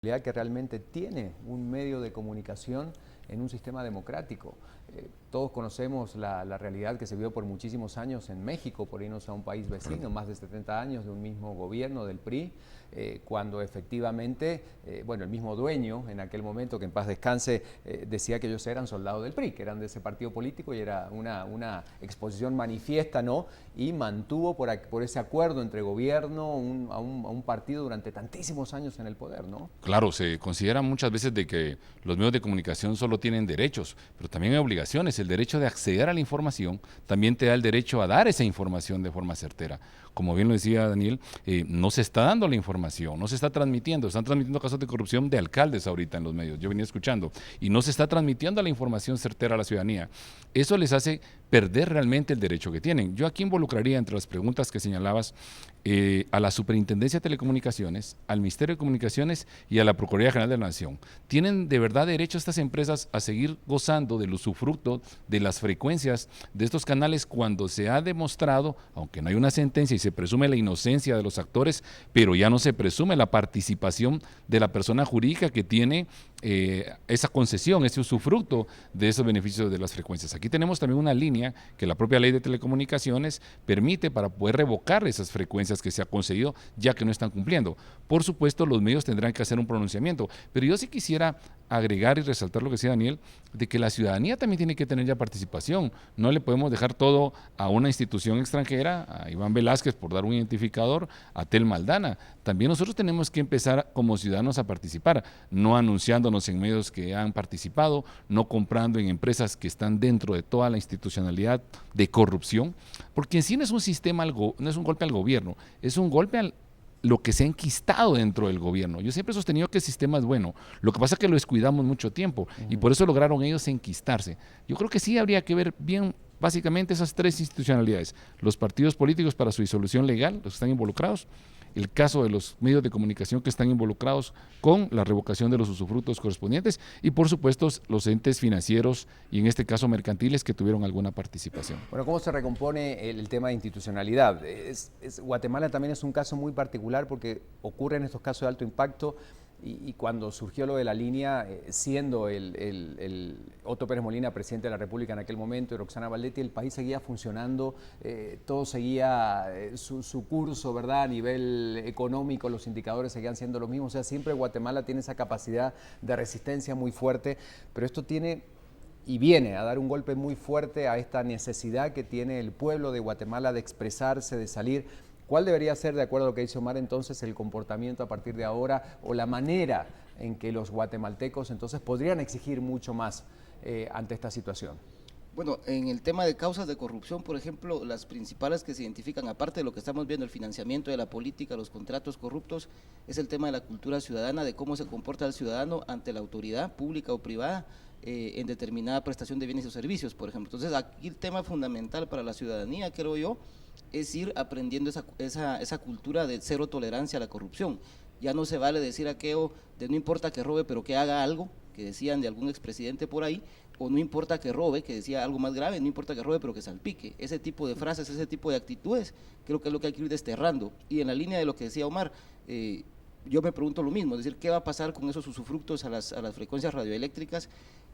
Que realmente tiene un medio de comunicación en un sistema democrático. Todos conocemos la realidad que se vio por muchísimos años en México, por irnos a un país vecino, más de 70 años de un mismo gobierno del PRI, cuando efectivamente, bueno, el mismo dueño en aquel momento, que en paz descanse, decía que ellos eran soldados del PRI, que eran de ese partido político, y era una exposición manifiesta, ¿no? Y mantuvo por ese acuerdo entre gobierno a un partido durante tantísimos años en el poder, ¿no? Claro, se considera muchas veces de que los medios de comunicación solo tienen derechos, pero también hay obligaciones. El derecho de acceder a la información también te da el derecho a dar esa información de forma certera. Como bien lo decía Daniel, no se está dando la información, no se está transmitiendo, están transmitiendo casos de corrupción de alcaldes ahorita en los medios, yo venía escuchando, y no se está transmitiendo la información certera a la ciudadanía. Eso les hace perder realmente el derecho que tienen. Yo aquí involucraría entre las preguntas que señalabas a la Superintendencia de Telecomunicaciones, al Ministerio de Comunicaciones y a la Procuraduría General de la Nación. ¿Tienen de verdad derecho estas empresas a seguir gozando del usufructo de las frecuencias de estos canales cuando se ha demostrado, aunque no hay una sentencia y se presume la inocencia de los actores, pero ya no se presume la participación de la persona jurídica que tiene esa concesión, ese usufructo de esos beneficios de las frecuencias? Aquí tenemos también una línea que la propia ley de telecomunicaciones permite para poder revocar esas frecuencias que se ha concedido ya que no están cumpliendo. Por supuesto, los medios tendrán que hacer un pronunciamiento, pero yo sí quisiera agregar y resaltar lo que decía Daniel, de que la ciudadanía también tiene que tener ya participación. No le podemos dejar todo a una institución extranjera, a Iván Velázquez por dar un identificador, a Tel Maldana. También nosotros tenemos que empezar como ciudadanos a participar, no anunciándonos en medios que han participado, no comprando en empresas que están dentro de toda la institucionalidad de corrupción, porque en sí no es un sistema, no es un golpe al gobierno, es un golpe al lo que se ha enquistado dentro del gobierno. Yo siempre he sostenido que el sistema es bueno, lo que pasa es que lo descuidamos mucho tiempo y por eso lograron ellos enquistarse. Yo creo que sí habría que ver bien básicamente esas tres institucionalidades, los partidos políticos para su disolución legal, los que están involucrados, el caso de los medios de comunicación que están involucrados con la revocación de los usufructos correspondientes y por supuesto los entes financieros y en este caso mercantiles que tuvieron alguna participación. Bueno, ¿cómo se recompone el tema de institucionalidad? Guatemala también es un caso muy particular porque ocurre en estos casos de alto impacto y cuando surgió lo de la línea, siendo el Otto Pérez Molina presidente de la República en aquel momento y Roxana Valdetti, el país seguía funcionando, todo seguía su curso, ¿verdad? A nivel económico, los indicadores seguían siendo los mismos, o sea, siempre Guatemala tiene esa capacidad de resistencia muy fuerte, pero esto tiene y viene a dar un golpe muy fuerte a esta necesidad que tiene el pueblo de Guatemala de expresarse, de salir. ¿Cuál debería ser, de acuerdo a lo que dice Omar, entonces el comportamiento a partir de ahora o la manera en que los guatemaltecos entonces podrían exigir mucho más ante esta situación? Bueno, en el tema de causas de corrupción, por ejemplo, las principales que se identifican, aparte de lo que estamos viendo, el financiamiento de la política, los contratos corruptos, es el tema de la cultura ciudadana, de cómo se comporta el ciudadano ante la autoridad pública o privada en determinada prestación de bienes o servicios, por ejemplo. Entonces, aquí el tema fundamental para la ciudadanía, creo yo, es ir aprendiendo esa cultura de cero tolerancia a la corrupción. Ya no se vale decir aquello de no importa que robe, pero que haga algo, que decían de algún expresidente por ahí, o no importa que robe, que decía algo más grave, no importa que robe, pero que salpique. Ese tipo de frases, ese tipo de actitudes, creo que es lo que hay que ir desterrando. Y en la línea de lo que decía Omar, yo me pregunto lo mismo, es decir, ¿qué va a pasar con esos usufructos a las frecuencias radioeléctricas?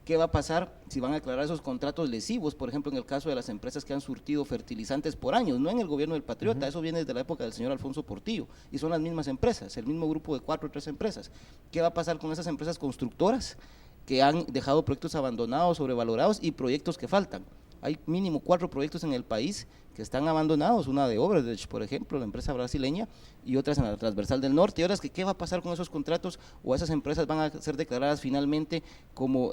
¿Qué va a pasar si van a aclarar esos contratos lesivos, por ejemplo, en el caso de las empresas que han surtido fertilizantes por años, no en el gobierno del Patriota, eso viene desde la época del señor Alfonso Portillo, y son las mismas empresas, el mismo grupo de 4 o 3 empresas. ¿Qué va a pasar con esas empresas constructoras que han dejado proyectos abandonados, sobrevalorados y proyectos que faltan? Hay mínimo 4 proyectos en el país que están abandonados, una de Obradech, por ejemplo, la empresa brasileña, y otras en la transversal del norte, y otras que qué va a pasar con esos contratos, o esas empresas van a ser declaradas finalmente como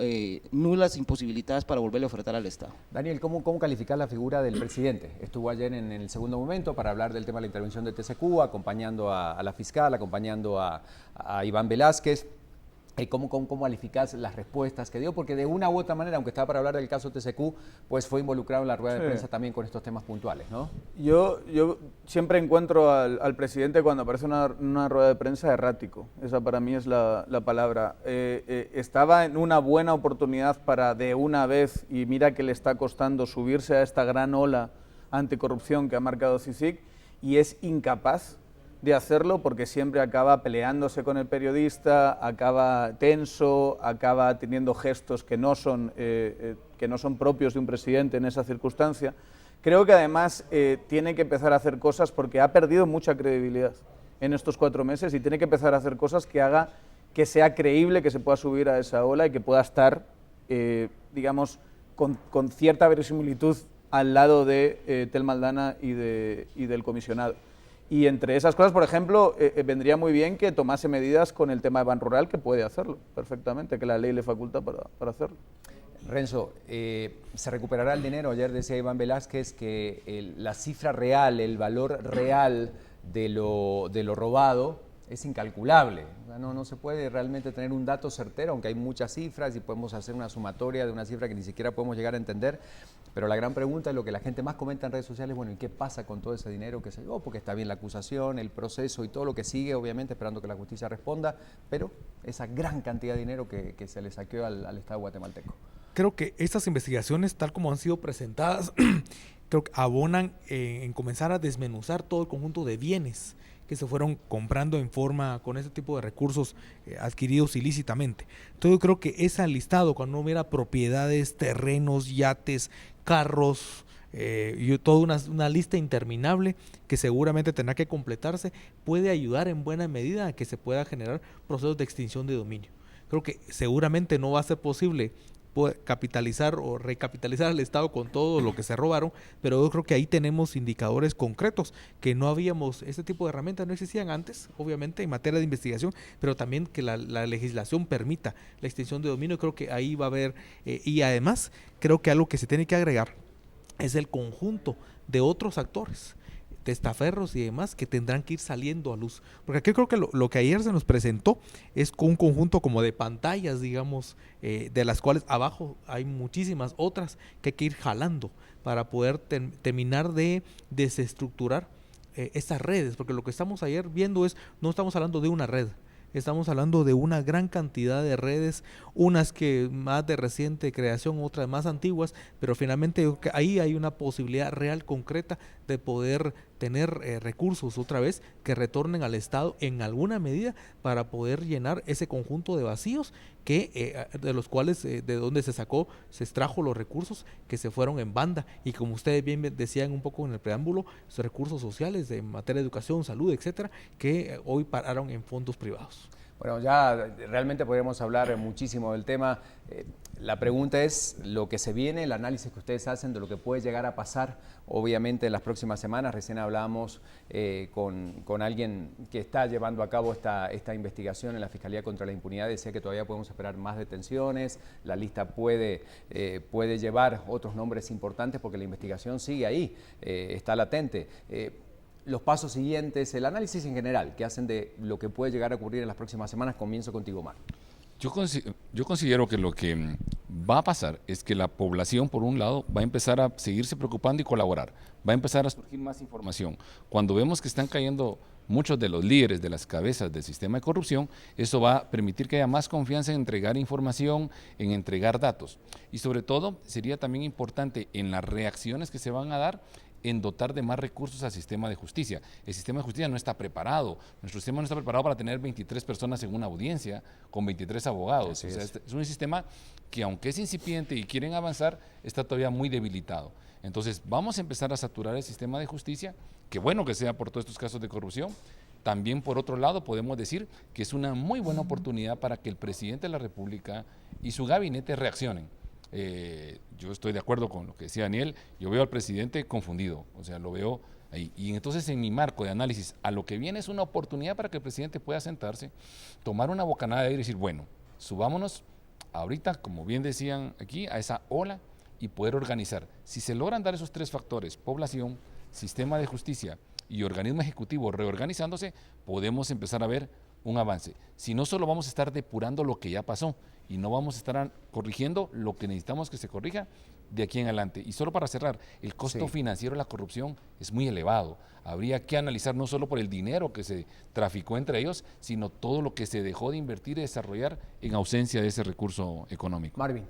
nulas, imposibilitadas para volverle a ofertar al Estado. Daniel, ¿cómo calificar la figura del presidente? Estuvo ayer en el segundo momento para hablar del tema de la intervención de TCQ, acompañando a la fiscal, acompañando a Iván Velázquez. ¿Cómo calificás las respuestas que dio? Porque de una u otra manera, aunque estaba para hablar del caso TCQ, pues fue involucrado en la rueda de prensa también con estos temas puntuales, ¿no? Yo siempre encuentro al presidente cuando aparece una rueda de prensa errático. Esa para mí es la palabra. Estaba en una buena oportunidad para de una vez, y mira que le está costando subirse a esta gran ola anticorrupción que ha marcado CICIG, y es incapaz de hacerlo porque siempre acaba peleándose con el periodista, acaba tenso, acaba teniendo gestos que no son propios de un presidente en esa circunstancia. Creo que además tiene que empezar a hacer cosas porque ha perdido mucha credibilidad en estos 4 meses y tiene que empezar a hacer cosas que haga que sea creíble que se pueda subir a esa ola y que pueda estar, digamos, con cierta verosimilitud al lado de Telma Aldana y del comisionado. Y entre esas cosas, por ejemplo, vendría muy bien que tomase medidas con el tema de Ban Rural, que puede hacerlo perfectamente, que la ley le faculta para hacerlo. Renzo, ¿se recuperará el dinero? Ayer decía Iván Velázquez que la cifra real, el valor real de lo robado es incalculable. No se puede realmente tener un dato certero, aunque hay muchas cifras y podemos hacer una sumatoria de una cifra que ni siquiera podemos llegar a entender. Pero la gran pregunta es lo que la gente más comenta en redes sociales, bueno, ¿y qué pasa con todo ese dinero que se llevó? Porque está bien la acusación, el proceso y todo lo que sigue, obviamente, esperando que la justicia responda, pero esa gran cantidad de dinero que se le saqueó al Estado guatemalteco. Creo que estas investigaciones, tal como han sido presentadas, creo que abonan en comenzar a desmenuzar todo el conjunto de bienes que se fueron comprando con ese tipo de recursos adquiridos ilícitamente. Entonces yo creo que ese listado, cuando uno mira propiedades, terrenos, yates, carros, toda una lista interminable que seguramente tendrá que completarse, puede ayudar en buena medida a que se pueda generar procesos de extinción de dominio. Creo que seguramente no va a ser posible capitalizar o recapitalizar al Estado con todo lo que se robaron, pero yo creo que ahí tenemos indicadores concretos, que no habíamos, este tipo de herramientas no existían antes, obviamente en materia de investigación, pero también que la legislación permita la extinción de dominio. Creo que ahí va a haber, y además creo que algo que se tiene que agregar es el conjunto de otros actores, testaferros y demás, que tendrán que ir saliendo a luz. Porque aquí creo que lo que ayer se nos presentó es con un conjunto como de pantallas, digamos, de las cuales abajo hay muchísimas otras que hay que ir jalando para poder terminar de desestructurar estas redes. Porque lo que estamos ayer viendo no estamos hablando de una red, estamos hablando de una gran cantidad de redes, unas que más de reciente creación, otras más antiguas, pero finalmente ahí hay una posibilidad real, concreta, de poder tener recursos otra vez que retornen al Estado en alguna medida para poder llenar ese conjunto de vacíos que de los cuales de donde se extrajo los recursos que se fueron en banda, y como ustedes bien decían un poco en el preámbulo, esos recursos sociales de materia de educación, salud, etcétera, que hoy pararon en fondos privados. Bueno, ya realmente podríamos hablar muchísimo del tema. La pregunta es lo que se viene, el análisis que ustedes hacen de lo que puede llegar a pasar, obviamente, en las próximas semanas. Recién hablábamos con alguien que está llevando a cabo esta investigación en la Fiscalía contra la Impunidad. Decía que todavía podemos esperar más detenciones, la lista puede llevar otros nombres importantes porque la investigación sigue ahí, está latente. Los pasos siguientes, el análisis en general que hacen de lo que puede llegar a ocurrir en las próximas semanas. Comienzo contigo, Mar. Yo considero que lo que va a pasar es que la población, por un lado, va a empezar a seguirse preocupando y colaborar. Va a empezar a surgir más información. Cuando vemos que están cayendo muchos de los líderes, de las cabezas del sistema de corrupción, eso va a permitir que haya más confianza en entregar información, en entregar datos. Y sobre todo, sería también importante en las reacciones que se van a dar, en dotar de más recursos al sistema de justicia. El sistema de justicia no está preparado. Nuestro sistema no está preparado para tener 23 personas en una audiencia con 23 abogados. O sea, es un sistema que, aunque es incipiente y quieren avanzar, está todavía muy debilitado. Entonces, vamos a empezar a saturar el sistema de justicia, que bueno que sea por todos estos casos de corrupción. También, por otro lado, podemos decir que es una muy buena oportunidad para que el presidente de la República y su gabinete reaccionen. Yo estoy de acuerdo con lo que decía Daniel, yo veo al presidente confundido, o sea, lo veo ahí. Y entonces, en mi marco de análisis, a lo que viene es una oportunidad para que el presidente pueda sentarse, tomar una bocanada de aire y decir, bueno, subámonos ahorita, como bien decían aquí, a esa ola y poder organizar. Si se logran dar esos 3 factores, población, sistema de justicia y organismo ejecutivo reorganizándose, podemos empezar a ver un avance. Si no, solo vamos a estar depurando lo que ya pasó y no vamos a estar corrigiendo lo que necesitamos que se corrija de aquí en adelante. Y solo para cerrar, el costo financiero de la corrupción es muy elevado. Habría que analizar no solo por el dinero que se traficó entre ellos, sino todo lo que se dejó de invertir y desarrollar en ausencia de ese recurso económico. Marvin.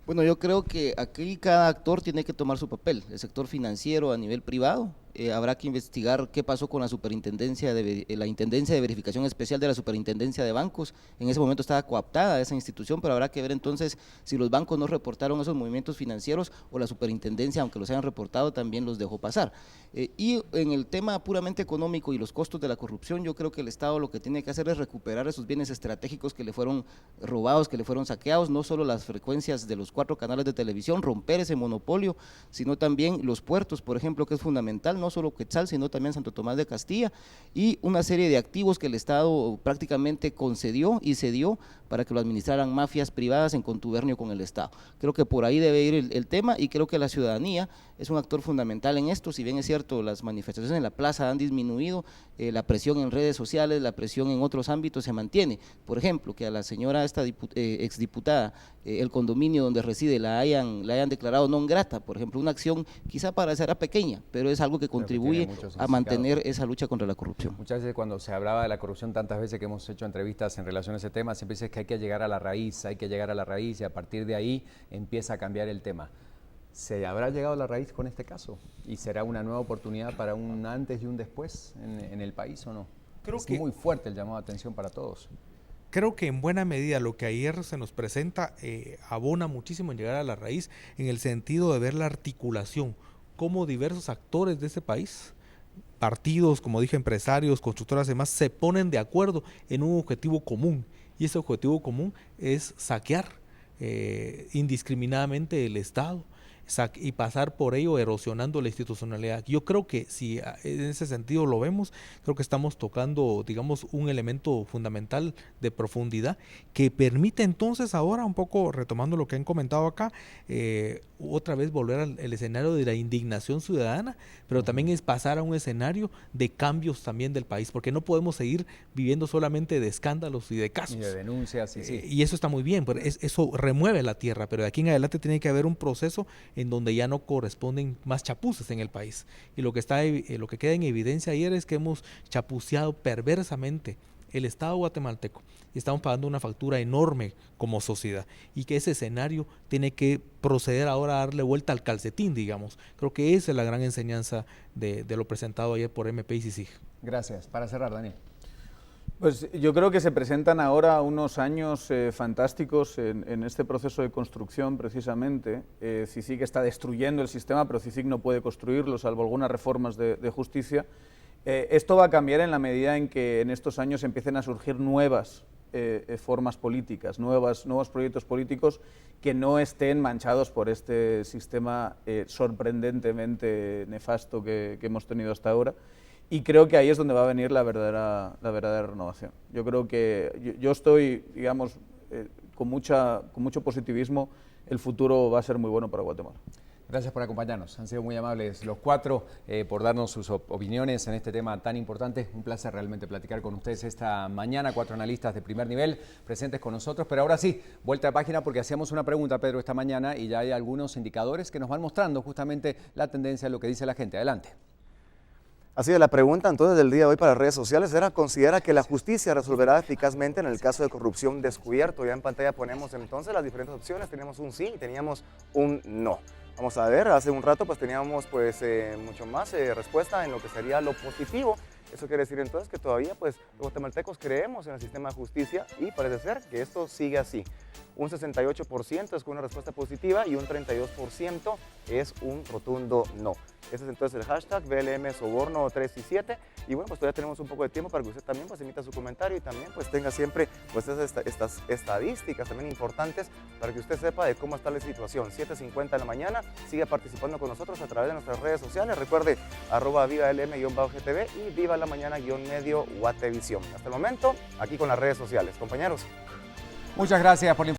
Bueno, yo creo que aquí cada actor tiene que tomar su papel. El sector financiero a nivel privado, habrá que investigar qué pasó con la superintendencia, la Intendencia de Verificación Especial de la Superintendencia de Bancos. En ese momento estaba cooptada esa institución, pero habrá que ver entonces si los bancos no reportaron esos movimientos financieros o la superintendencia, aunque los hayan reportado, también los dejó pasar. Y en el tema puramente económico y los costos de la corrupción, yo creo que el Estado lo que tiene que hacer es recuperar esos bienes estratégicos que le fueron robados, que le fueron saqueados, no solo las frecuencias de los 4 canales de televisión, romper ese monopolio, sino también los puertos, por ejemplo, que es fundamental, no solo Quetzal, sino también Santo Tomás de Castilla, y una serie de activos que el Estado prácticamente concedió y cedió para que lo administraran mafias privadas en contubernio con el Estado. Creo que por ahí debe ir el tema, y creo que la ciudadanía es un actor fundamental en esto. Si bien es cierto, las manifestaciones en la plaza han disminuido, la presión en redes sociales, la presión en otros ámbitos se mantiene. Por ejemplo, que a la señora esta exdiputada, el condominio donde reside la hayan declarado non grata, por ejemplo, una acción quizá parecerá pequeña, pero es algo que contribuye a mantener esa lucha contra la corrupción. Muchas veces cuando se hablaba de la corrupción, tantas veces que hemos hecho entrevistas en relación a ese tema, siempre dices que hay que llegar a la raíz, y a partir de ahí empieza a cambiar el tema. ¿Se habrá llegado a la raíz con este caso? ¿Y será una nueva oportunidad para un antes y un después en el país o no? Creo que es muy fuerte el llamado de atención para todos. Creo que en buena medida lo que ayer se nos presenta abona muchísimo en llegar a la raíz, en el sentido de ver la articulación, cómo diversos actores de este país, partidos, como dije, empresarios, constructoras y demás, se ponen de acuerdo en un objetivo común, y ese objetivo común es saquear indiscriminadamente el Estado y pasar por ello erosionando la institucionalidad. Yo creo que si en ese sentido lo vemos, creo que estamos tocando, digamos, un elemento fundamental de profundidad que permite entonces ahora, un poco retomando lo que han comentado acá, otra vez volver al escenario de la indignación ciudadana, pero también es pasar a un escenario de cambios también del país, porque no podemos seguir viviendo solamente de escándalos y de casos. Y de denuncias, sí. Y eso está muy bien, pero eso remueve la tierra, pero de aquí en adelante tiene que haber un proceso en donde ya no corresponden más chapuces en el país. Y lo que queda en evidencia ayer es que hemos chapuceado perversamente el Estado guatemalteco y estamos pagando una factura enorme como sociedad, y que ese escenario tiene que proceder ahora a darle vuelta al calcetín, digamos. Creo que esa es la gran enseñanza de lo presentado ayer por MP y CICIG. Gracias. Para cerrar, Daniel. Pues yo creo que se presentan ahora unos años fantásticos en este proceso de construcción, precisamente. CICIG está destruyendo el sistema, pero CICIG no puede construirlo, salvo algunas reformas de justicia. Esto va a cambiar en la medida en que en estos años empiecen a surgir nuevas formas políticas, nuevos proyectos políticos que no estén manchados por este sistema sorprendentemente nefasto que hemos tenido hasta ahora. Y creo que ahí es donde va a venir la verdadera renovación. Yo creo que yo estoy, digamos, con mucho positivismo. El futuro va a ser muy bueno para Guatemala. Gracias por acompañarnos. Han sido muy amables los 4 por darnos sus opiniones en este tema tan importante. Un placer realmente platicar con ustedes esta mañana. 4 analistas de primer nivel presentes con nosotros. Pero ahora sí, vuelta a página, porque hacíamos una pregunta, Pedro, esta mañana, y ya hay algunos indicadores que nos van mostrando justamente la tendencia de lo que dice la gente. Adelante. Así es, la pregunta entonces del día de hoy para las redes sociales era: ¿considera que la justicia resolverá eficazmente en el caso de corrupción descubierto? Ya en pantalla ponemos entonces las diferentes opciones. Teníamos un sí y teníamos un no. Vamos a ver, hace un rato pues teníamos mucho más respuesta en lo que sería lo positivo. Eso quiere decir entonces que todavía pues los guatemaltecos creemos en el sistema de justicia, y parece ser que esto sigue así. Un 68% es con una respuesta positiva y un 32% es un rotundo no. Ese es entonces el hashtag BLM Soborno 3 y 7. Y bueno, pues todavía tenemos un poco de tiempo para que usted también pues emita su comentario, y también pues tenga siempre pues estas estadísticas también importantes para que usted sepa de cómo está la situación. 7:50 de la mañana, siga participando con nosotros a través de nuestras redes sociales. Recuerde, @vivalm_gtv y Viva la Mañana_medio Guatevisión. Hasta el momento, aquí con las redes sociales. Compañeros. Muchas gracias por la